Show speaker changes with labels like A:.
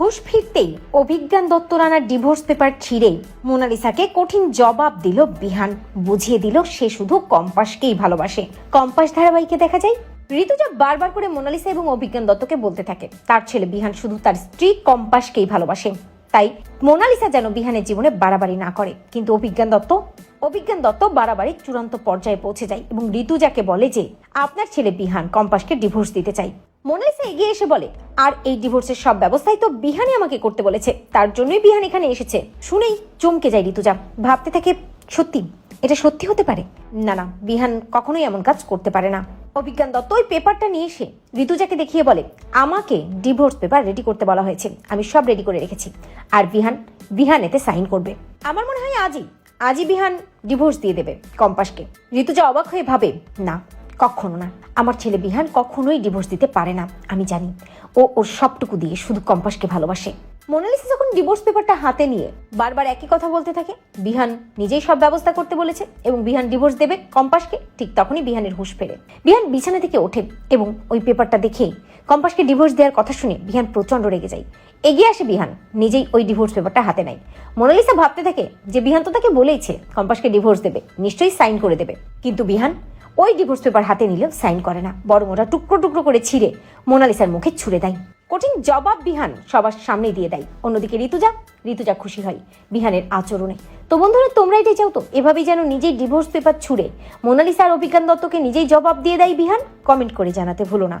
A: হুঁশ ফিরতেই অভিজ্ঞান দত্ত রানার divorce paper ছিঁড়ে মোনালিসাকে কঠিন জবাব দিল বিহান। বুঝিয়ে দিল সে শুধু কম্পাসকেই ভালোবাসে। কম্পাস ধারাবাহিকে দেখা যায় ঋতুজা বারবার করে মোনালিসা এবং অভিজ্ঞান দত্তকে বলতে থাকে তার ছেলে বিহান শুধু তার স্ত্রী কম্পাসকেই ভালোবাসে। তাই মোনালিসা যেন বিহানের জীবনে বাড়াবাড়ি না করে। কিন্তু অভিজ্ঞান দত্ত বাড়াবাড়ি চূড়ান্ত পর্যায়ে পৌঁছে যায় এবং ঋতুজাকে বলে যে আপনার ছেলে বিহান কম্পাসকে ডিভোর্স দিতে চাই। মোনালিসা এগিয়ে এসে বলে আর এই ডিভোর্সের সব ব্যবস্থাই তো বিহানই আমাকে করতে বলেছে, তার জন্যই বিহান এখানে এসেছে। শুনেই চমকে যায় ঋতুজা, ভাবতে থাকে সত্যি এটা সত্যি হতে পারে। না, বিহান কখনোই এমন কাজ করতে পারে না। অভিজ্ঞান দত্ত ওই পেপারটা নিয়ে এসে ঋতুজাকে দেখিয়ে বলে আমাকে ডিভোর্স পেপার রেডি করতে বলা হয়েছে, আমি সব রেডি করে রেখেছি আর বিহান এতে সাইন করবে। আমার মনে হয় আজই বিহান ডিভোর্স দিয়ে দেবে কম্পাসকে। ঋতুজা অবাক হয়ে ভাবে না, কখনো না, আমার ছেলে বিহান কখনোই ডিভোর্স দিতে পারে না। আমি জানি ওর সবটুকু দিয়ে শুধু কম্পাসকে ভালোবাসে। মোনালিসা যখন ডিভোর্স পেপারটা হাতে নিয়ে বারবার একই কথা বলতে থাকে বিহান নিজেই সব ব্যবস্থা করতে বলেছে এবং বিহান ডিভোর্স দেবে কম্পাসকে, ঠিক তখনই বিহানের হুঁশ ফেরে। বিহান বিছানা থেকে ওঠে এবং ওই পেপারটা দেখেই কম্পাসকে ডিভোর্স দেওয়ার কথা শুনে বিহান প্রচন্ড রেগে যায়। এগিয়ে আসে বিহান, নিজেই ওই ডিভোর্স পেপারটা হাতে নেয়। মোনালিসা ভাবতে থাকে যে বিহান তো তাকে বলেইছে কম্পাসকে ডিভোর্স দেবে, নিশ্চয়ই সাইন করে দেবে। কিন্তু বিহান ওই ডিভোর্স পেপার হাতে নিলেও সাইন করে না, বরং ওটা টুকরো টুকরো করে ছিঁড়ে মোনালিসার মুখে ছুঁড়ে দেয়। কঠিন জবাব বিহান সবার সামনে দিয়ে দেয়। অন্যদিকে ঋতুজা খুশি হয় বিহানের আচরণে। তো বন্ধুরা, তোমরা এটাই চাও তো এভাবেই যেন নিজেই ডিভোর্স পেপার ছুঁড়ে মোনালিসা আর অভিজ্ঞান দত্তকে নিজেই জবাব দিয়ে দেয় বিহান? কমেন্ট করে জানাতে ভুলো না।